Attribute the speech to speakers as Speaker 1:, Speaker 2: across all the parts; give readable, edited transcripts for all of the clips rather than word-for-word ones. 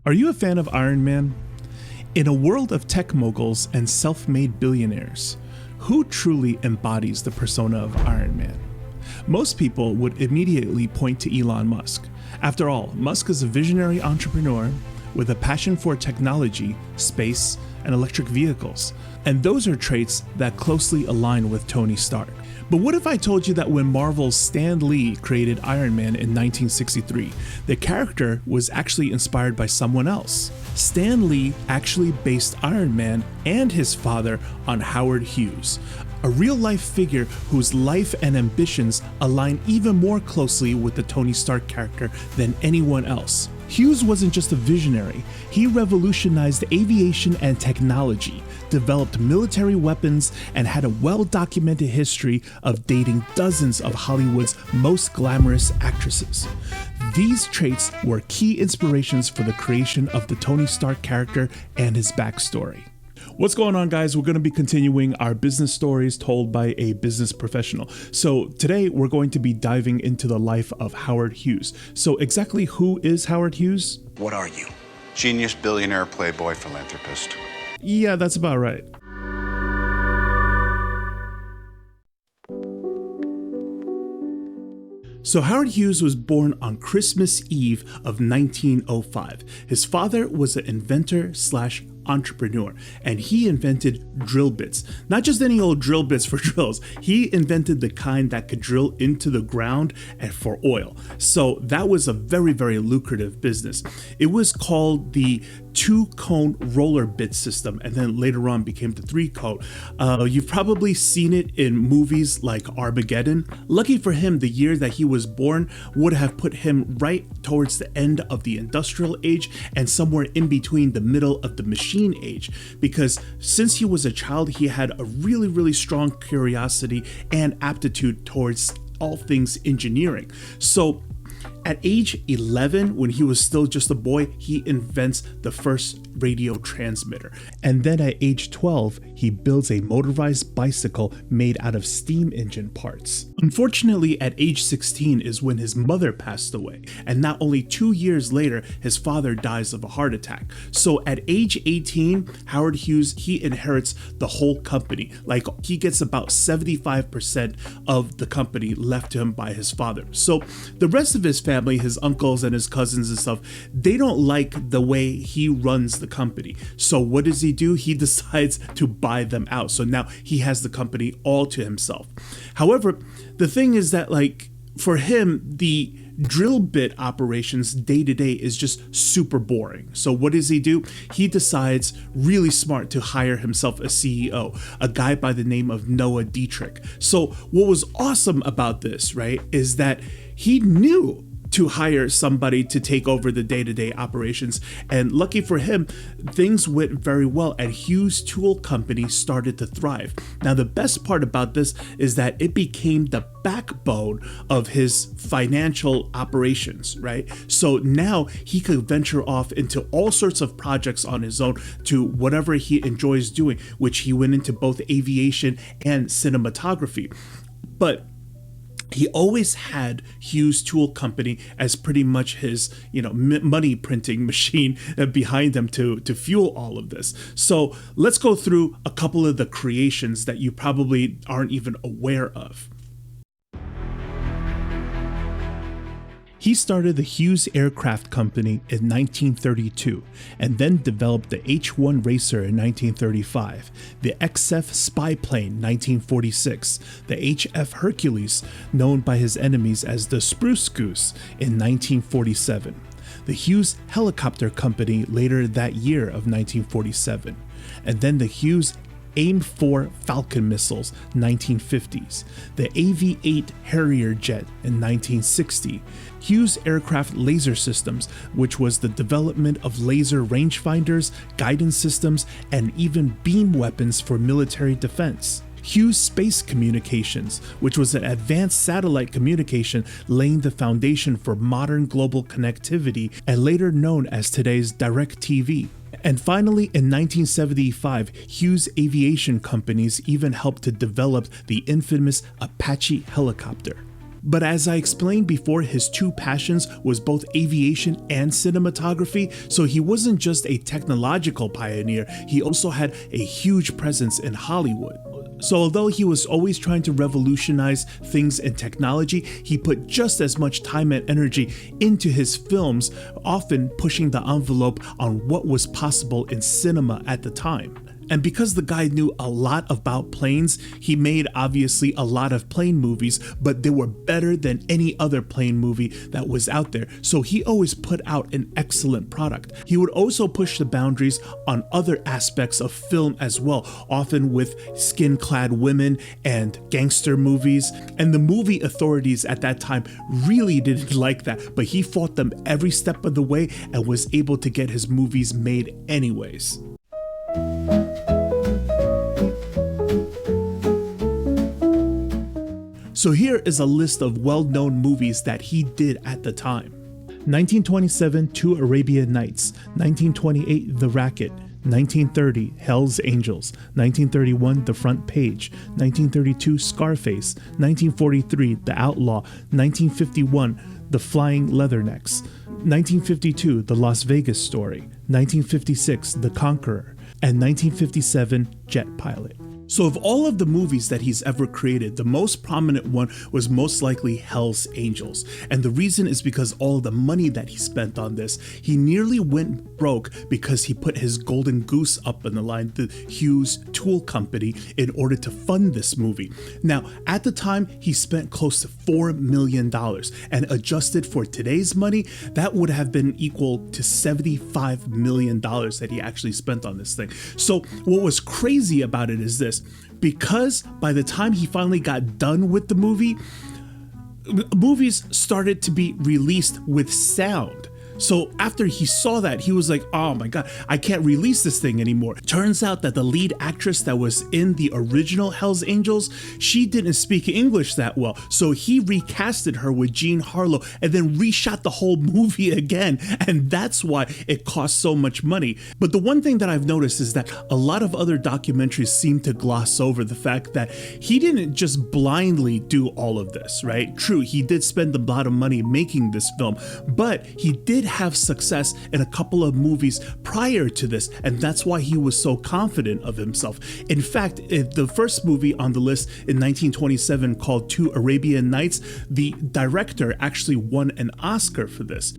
Speaker 1: Are you a fan of Iron Man? In a world of tech moguls and self-made billionaires, who truly embodies the persona of Iron Man? Most people would immediately point to Elon Musk. After all, Musk is a visionary entrepreneur with a passion for technology, space, and electric vehicles. And those are traits that closely align with Tony Stark. But what if I told you that when Marvel's Stan Lee created Iron Man in 1963, the character was actually inspired by someone else? Stan Lee actually based Iron Man and his father on Howard Hughes, a real-life figure whose life and ambitions align even more closely with the Tony Stark character than anyone else. Hughes wasn't just a visionary, he revolutionized aviation and technology, developed military weapons, and had a well-documented history of dating dozens of Hollywood's most glamorous actresses. These traits were key inspirations for the creation of the Tony Stark character and his backstory. What's going on, guys? We're going to be continuing our business stories told by a business professional. So today we're going to be diving into the life of Howard Hughes. So exactly who is Howard Hughes?
Speaker 2: What are you? Genius, billionaire, playboy, philanthropist.
Speaker 1: Yeah, that's about right. So Howard Hughes was born on Christmas Eve of 1905. His father was an inventor/entrepreneur, and he invented drill bits. Not just any old drill bits for drills. He invented the kind that could drill into the ground and for oil. So that was a very, very lucrative business. It was called the 2-cone roller bit system, and then later on became the 3-cone. You've probably seen it in movies like Armageddon. Lucky for him, the year that he was born would have put him right towards the end of the industrial age and somewhere in between the middle of the machine age, because since he was a child, he had a really, really strong curiosity and aptitude towards all things engineering. So at age 11, when he was still just a boy, he invents the first radio transmitter. And then at age 12, he builds a motorized bicycle made out of steam engine parts. Unfortunately, at age 16 is when his mother passed away. And not only 2 years later, his father dies of a heart attack. So at age 18, Howard Hughes, he inherits the whole company. Like, he gets about 75% of the company left to him by his father. So the rest of his family, his uncles and his cousins and stuff, they don't like the way he runs the company. So what does he do? He decides to buy them out. So now he has the company all to himself. However, the thing is that, like, for him, the drill bit operations day to day is just super boring. So what does he do? He decides, really smart, to hire himself a CEO, a guy by the name of Noah Dietrich. So what was awesome about this, right, is that he knew to hire somebody to take over the day-to-day operations, and lucky for him, things went very well and Hughes Tool Company started to thrive. Now, the best part about this is that it became the backbone of his financial operations, right? So now he could venture off into all sorts of projects on his own to whatever he enjoys doing, which he went into both aviation and cinematography. But he always had Hughes Tool Company as pretty much his, money printing machine behind him to fuel all of this. So let's go through a couple of the creations that you probably aren't even aware of. He started the Hughes Aircraft Company in 1932 and then developed the H-1 Racer in 1935, the XF Spy Plane 1946, the HF Hercules, known by his enemies as the Spruce Goose, in 1947, the Hughes Helicopter Company later that year of 1947, and then the Hughes AIM-4 Falcon missiles 1950s, the AV-8 Harrier jet in 1960, Hughes Aircraft Laser Systems, which was the development of laser rangefinders, guidance systems, and even beam weapons for military defense. Hughes Space Communications, which was an advanced satellite communication laying the foundation for modern global connectivity and later known as today's DirecTV. And finally, in 1975, Hughes Aviation companies even helped to develop the infamous Apache helicopter. But as I explained before, his two passions was both aviation and cinematography, so he wasn't just a technological pioneer, he also had a huge presence in Hollywood. So although he was always trying to revolutionize things in technology, he put just as much time and energy into his films, often pushing the envelope on what was possible in cinema at the time. And because the guy knew a lot about planes, he made obviously a lot of plane movies, but they were better than any other plane movie that was out there. So he always put out an excellent product. He would also push the boundaries on other aspects of film as well, often with skin-clad women and gangster movies. And the movie authorities at that time really didn't like that, but he fought them every step of the way and was able to get his movies made anyways. So here is a list of well-known movies that he did at the time. 1927, Two Arabian Nights. 1928, The Racket. 1930, Hell's Angels. 1931, The Front Page. 1932, Scarface. 1943, The Outlaw. 1951, The Flying Leathernecks. 1952, The Las Vegas Story. 1956, The Conqueror. And 1957, Jet Pilot. So of all of the movies that he's ever created, the most prominent one was most likely Hell's Angels. And the reason is because all the money that he spent on this, he nearly went broke because he put his golden goose up in the line, the Hughes Tool Company, in order to fund this movie. Now, at the time, he spent close to $4 million, and adjusted for today's money, that would have been equal to $75 million that he actually spent on this thing. So what was crazy about it is this: because by the time he finally got done with the movie, movies started to be released with sound. So after he saw that, he was like, oh my God, I can't release this thing anymore. Turns out that the lead actress that was in the original Hell's Angels, she didn't speak English that well. So he recasted her with Jean Harlow and then reshot the whole movie again. And that's why it cost so much money. But the one thing that I've noticed is that a lot of other documentaries seem to gloss over the fact that he didn't just blindly do all of this, right? True, he did spend a lot of money making this film, but he did have success in a couple of movies prior to this, and that's why he was so confident of himself. In fact, the first movie on the list in 1927 called Two Arabian Nights, the director actually won an Oscar for this.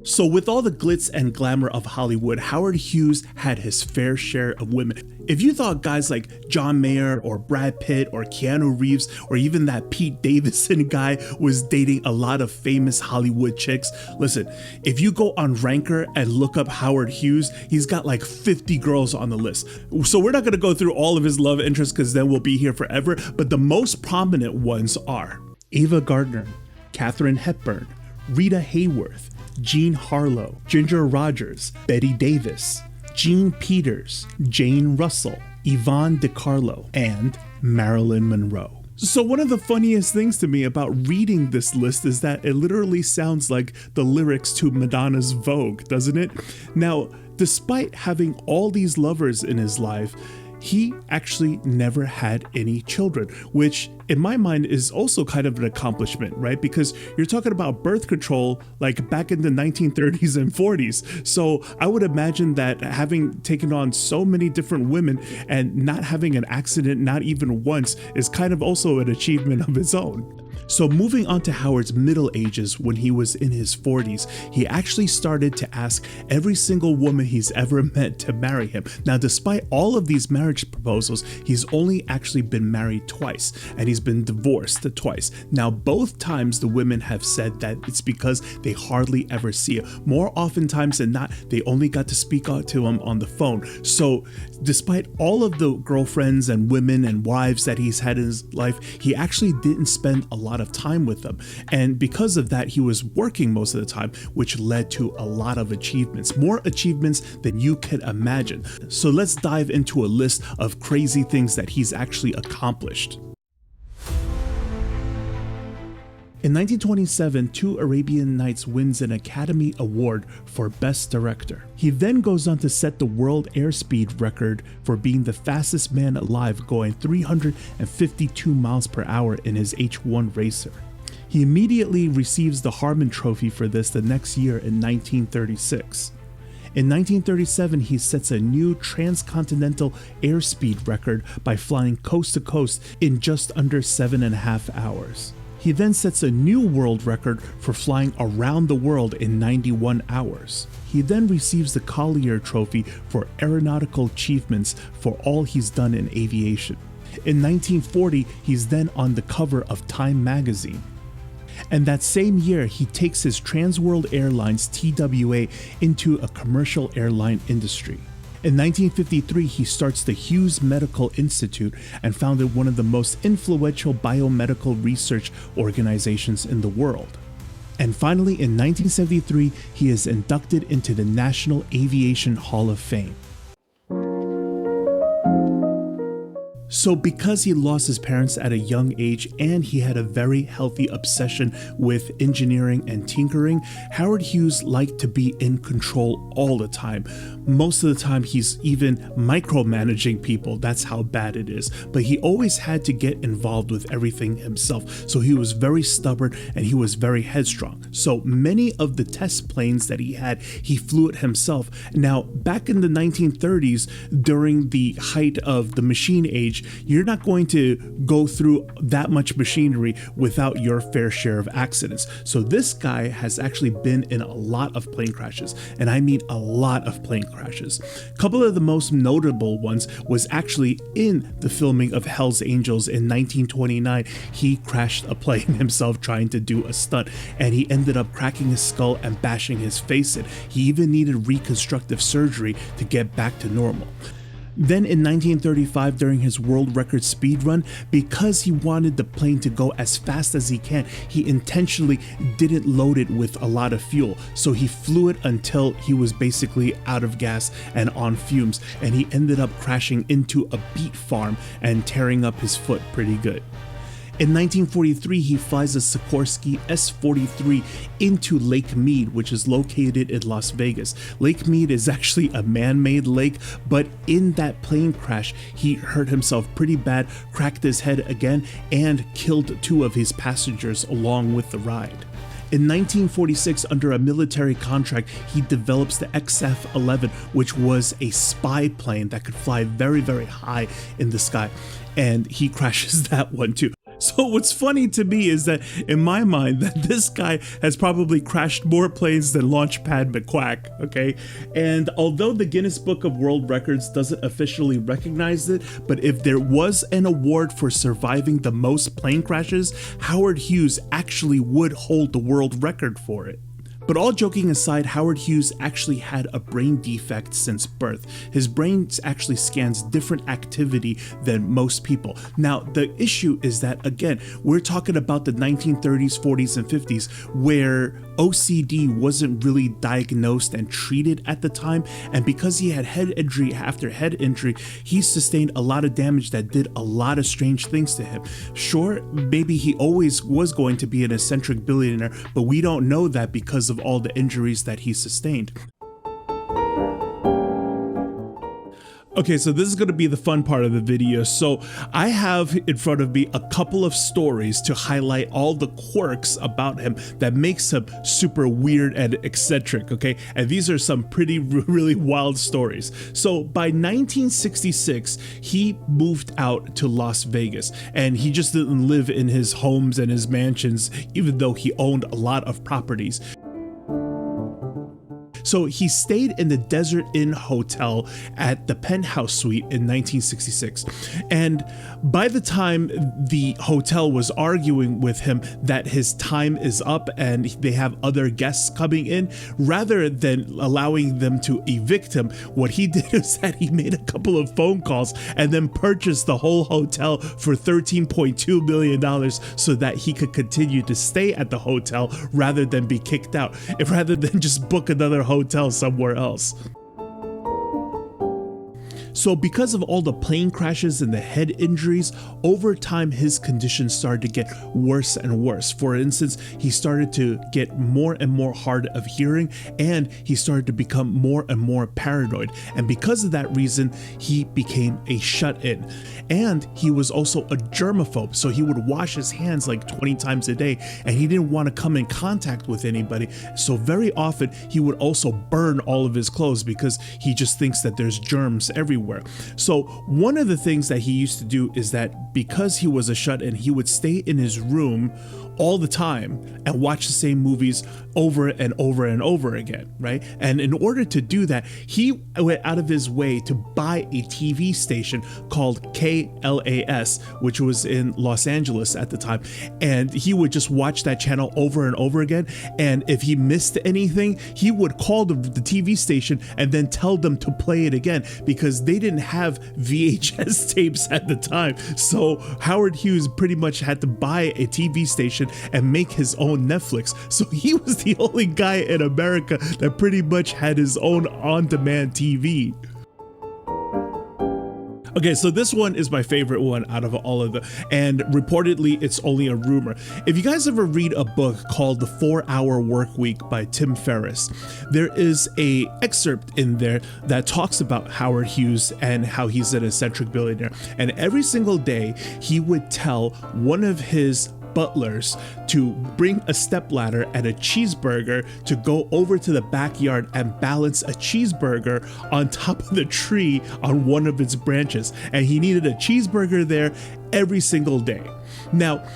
Speaker 1: So with all the glitz and glamour of Hollywood, Howard Hughes had his fair share of women. If you thought guys like John Mayer or Brad Pitt or Keanu Reeves or even that Pete Davidson guy was dating a lot of famous Hollywood chicks, listen, if you go on Ranker and look up Howard Hughes, he's got like 50 girls on the list. So we're not going to go through all of his love interests because then we'll be here forever, but the most prominent ones are Ava Gardner, Katharine Hepburn, Rita Hayworth, Jean Harlow, Ginger Rogers, Betty Davis, Jean Peters, Jane Russell, Yvonne DiCarlo, and Marilyn Monroe. So one of the funniest things to me about reading this list is that it literally sounds like the lyrics to Madonna's Vogue, doesn't it? Now, despite having all these lovers in his life, he actually never had any children, which in my mind is also kind of an accomplishment, right? Because you're talking about birth control like back in the 1930s and 40s. So I would imagine that having taken on so many different women and not having an accident, not even once, is kind of also an achievement of its own. So moving on to Howard's middle ages, when he was in his 40s, he actually started to ask every single woman he's ever met to marry him. Now, despite all of these marriage proposals, he's only actually been married twice, and he's been divorced twice. Now, both times the women have said that it's because they hardly ever see him. More oftentimes than not, they only got to speak out to him on the phone. So despite all of the girlfriends and women and wives that he's had in his life, he actually didn't spend a lot of time with them. And because of that, he was working most of the time, which led to a lot of achievements, more achievements than you could imagine. So let's dive into a list of crazy things that he's actually accomplished. In 1927, Two Arabian Nights wins an Academy Award for Best Director. He then goes on to set the world airspeed record for being the fastest man alive, going 352 miles per hour in his H-1 racer. He immediately receives the Harmon Trophy for this the next year in 1936. In 1937, he sets a new transcontinental airspeed record by flying coast to coast in just under 7.5 hours. He then sets a new world record for flying around the world in 91 hours. He then receives the Collier Trophy for aeronautical achievements for all he's done in aviation. In 1940, he's then on the cover of Time magazine. And that same year, he takes his Trans World Airlines TWA into a commercial airline industry. In 1953, he starts the Hughes Medical Institute and founded one of the most influential biomedical research organizations in the world. And finally, in 1973, he is inducted into the National Aviation Hall of Fame. So because he lost his parents at a young age and he had a very healthy obsession with engineering and tinkering, Howard Hughes liked to be in control all the time. Most of the time he's even micromanaging people, that's how bad it is. But he always had to get involved with everything himself. So he was very stubborn and he was very headstrong. So many of the test planes that he had, he flew it himself. Now, back in the 1930s, during the height of the machine age, you're not going to go through that much machinery without your fair share of accidents. So this guy has actually been in a lot of plane crashes, and I mean a lot of plane crashes. A couple of the most notable ones was actually in the filming of Hell's Angels in 1929. He crashed a plane himself trying to do a stunt, and he ended up cracking his skull and bashing his face in. He even needed reconstructive surgery to get back to normal. Then in 1935, during his world record speed run, because he wanted the plane to go as fast as he can, he intentionally didn't load it with a lot of fuel. So he flew it until he was basically out of gas and on fumes, and he ended up crashing into a beet farm and tearing up his foot pretty good. In 1943, he flies a Sikorsky S-43 into Lake Mead, which is located in Las Vegas. Lake Mead is actually a man-made lake, but in that plane crash, he hurt himself pretty bad, cracked his head again, and killed 2 of his passengers along with the ride. In 1946, under a military contract, he develops the XF-11, which was a spy plane that could fly very, very high in the sky, and he crashes that one too. So what's funny to me is that in my mind that this guy has probably crashed more planes than Launchpad McQuack, okay? And although the Guinness Book of World Records doesn't officially recognize it, but if there was an award for surviving the most plane crashes, Howard Hughes actually would hold the world record for it. But all joking aside, Howard Hughes actually had a brain defect since birth. His brain actually scans different activity than most people. Now, the issue is that, again, we're talking about the 1930s, 40s, and 50s, where OCD wasn't really diagnosed and treated at the time, and because he had head injury after head injury, he sustained a lot of damage that did a lot of strange things to him. Sure, maybe he always was going to be an eccentric billionaire, but we don't know that because of all the injuries that he sustained. Okay, so this is going to be the fun part of the video. So I have in front of me a couple of stories to highlight all the quirks about him that makes him super weird and eccentric, okay? And these are some pretty really wild stories. So by 1966, he moved out to Las Vegas, and he just didn't live in his homes and his mansions, even though he owned a lot of properties. So he stayed in the Desert Inn Hotel at the Penthouse Suite in 1966. And by the time the hotel was arguing with him that his time is up and they have other guests coming in, rather than allowing them to evict him, what he did is that he made a couple of phone calls and then purchased the whole hotel for $13.2 million so that he could continue to stay at the hotel rather than be kicked out, rather than just book another hotel somewhere else. So because of all the plane crashes and the head injuries, over time his condition started to get worse and worse. For instance, he started to get more and more hard of hearing, and he started to become more and more paranoid. And because of that reason, he became a shut-in. And he was also a germaphobe, so he would wash his hands like 20 times a day, and he didn't want to come in contact with anybody. So very often he would also burn all of his clothes because he just thinks that there's germs everywhere. So one of the things that he used to do is that because he was a shut-in, he would stay in his room all the time and watch the same movies over and over and over again, right? And in order to do that, he went out of his way to buy a TV station called KLAS, which was in Los Angeles at the time. And he would just watch that channel over and over again. And if he missed anything, he would call the TV station and then tell them to play it again, because they didn't have VHS tapes at the time. So Howard Hughes pretty much had to buy a TV station and make his own Netflix. So he was the only guy in America that pretty much had his own on-demand TV. Okay, so this one is my favorite one out of all of them, and reportedly it's only a rumor. If you guys ever read a book called The 4-Hour Workweek by Tim Ferriss, there is a excerpt in there that talks about Howard Hughes and how he's an eccentric billionaire. And every single day he would tell one of his butlers to bring a stepladder and a cheeseburger to go over to the backyard and balance a cheeseburger on top of the tree on one of its branches. And he needed a cheeseburger there every single day. Now,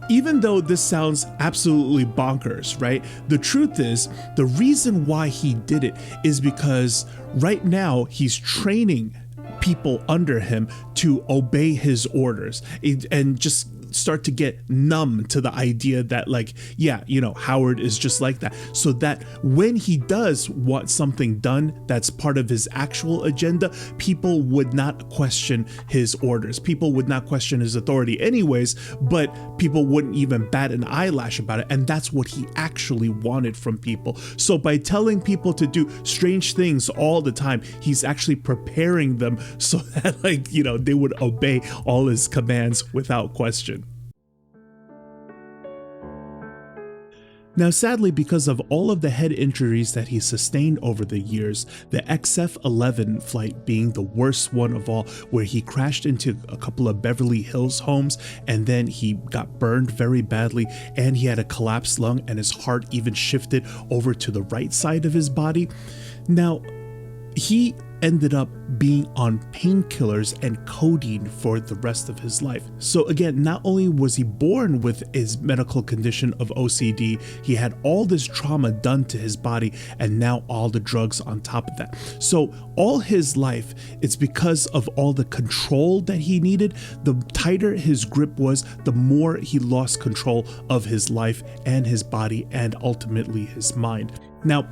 Speaker 1: even though this sounds absolutely bonkers, right? The truth is, the reason why he did it is because right now he's training people under him to obey his orders and just start to get numb to the idea that, like, yeah, you know, Howard is just like that, so that when he does want something done that's part of his actual agenda, people would not question his orders. People would not question his authority anyways, but people wouldn't even bat an eyelash about it. And that's what he actually wanted from people. So by telling people to do strange things all the time, he's actually preparing them so that, like, you know, they would obey all his commands without question. Now, sadly, because of all of the head injuries that he sustained over the years, the XF-11 flight being the worst one of all, where he crashed into a couple of Beverly Hills homes and then he got burned very badly, and he had a collapsed lung and his heart even shifted over to the right side of his body. Now, he ended up being on painkillers and codeine for the rest of his life. So again, not only was he born with his medical condition of OCD, he had all this trauma done to his body, and now all the drugs on top of that. So all his life, it's because of all the control that he needed. The tighter his grip was, the more he lost control of his life and his body and ultimately his mind. Now,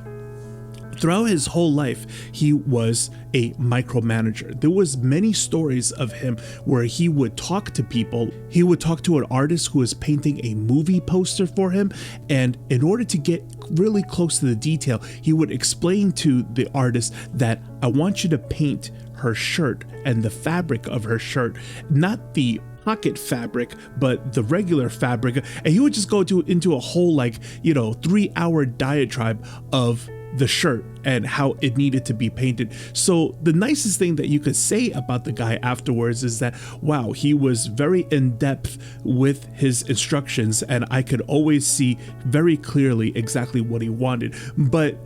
Speaker 1: throughout his whole life, he was a micromanager. There was many stories of him where he would talk to people. He would talk to an artist who was painting a movie poster for him, and in order to get really close to the detail, he would explain to the artist that, I want you to paint her shirt and the fabric of her shirt, not the pocket fabric, but the regular fabric. And he would just go into a whole, like, you know, 3-hour diatribe of the shirt and how it needed to be painted. So the nicest thing that you could say about the guy afterwards is that, wow, he was very in depth with his instructions, and I could always see very clearly exactly what he wanted. But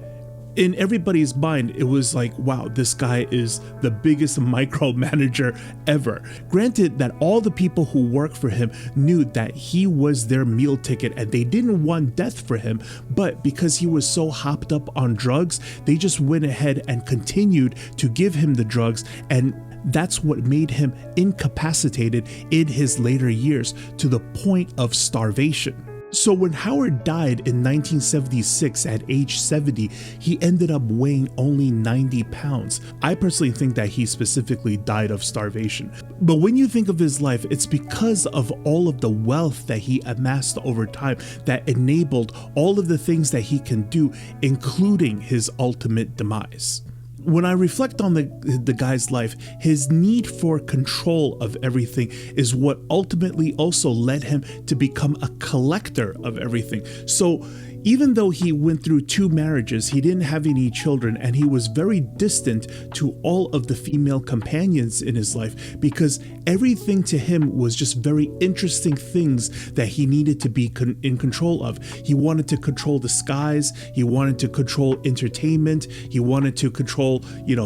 Speaker 1: in everybody's mind, it was like, wow, this guy is the biggest micromanager ever. Granted that all the people who work for him knew that he was their meal ticket and they didn't want death for him, but because he was so hopped up on drugs, they just went ahead and continued to give him the drugs, and that's what made him incapacitated in his later years to the point of starvation. So when Howard died in 1976 at age 70, he ended up weighing only 90 pounds. I personally think that he specifically died of starvation. But when you think of his life, it's because of all of the wealth that he amassed over time that enabled all of the things that he can do, including his ultimate demise. When I reflect on the guy's life, his need for control of everything is what ultimately also led him to become a collector of everything. So even though he went through 2 marriages, he didn't have any children, and he was very distant to all of the female companions in his life because everything to him was just very interesting things that he needed to be in control of. He wanted to control the skies, he wanted to control entertainment, he wanted to control,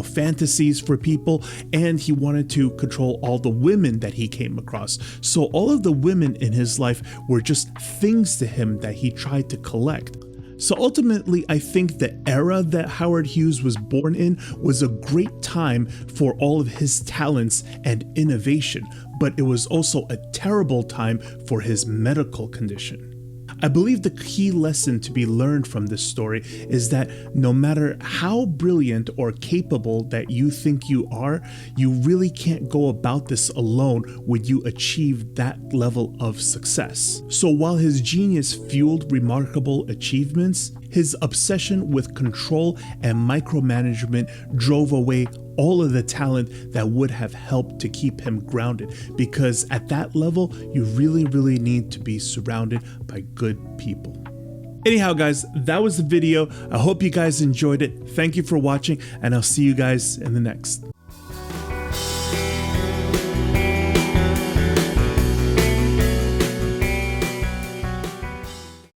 Speaker 1: fantasies for people, and he wanted to control all the women that he came across. So all of the women in his life were just things to him that he tried to collect. So ultimately, I think the era that Howard Hughes was born in was a great time for all of his talents and innovation, but it was also a terrible time for his medical condition. I believe the key lesson to be learned from this story is that no matter how brilliant or capable that you think you are, you really can't go about this alone when you achieve that level of success. So while his genius fueled remarkable achievements, his obsession with control and micromanagement drove away all of the talent that would have helped to keep him grounded, because at that level, you really need to be surrounded by good people. Anyhow, guys, that was the video. I hope you guys enjoyed it. Thank you for watching, and I'll see you guys in the next.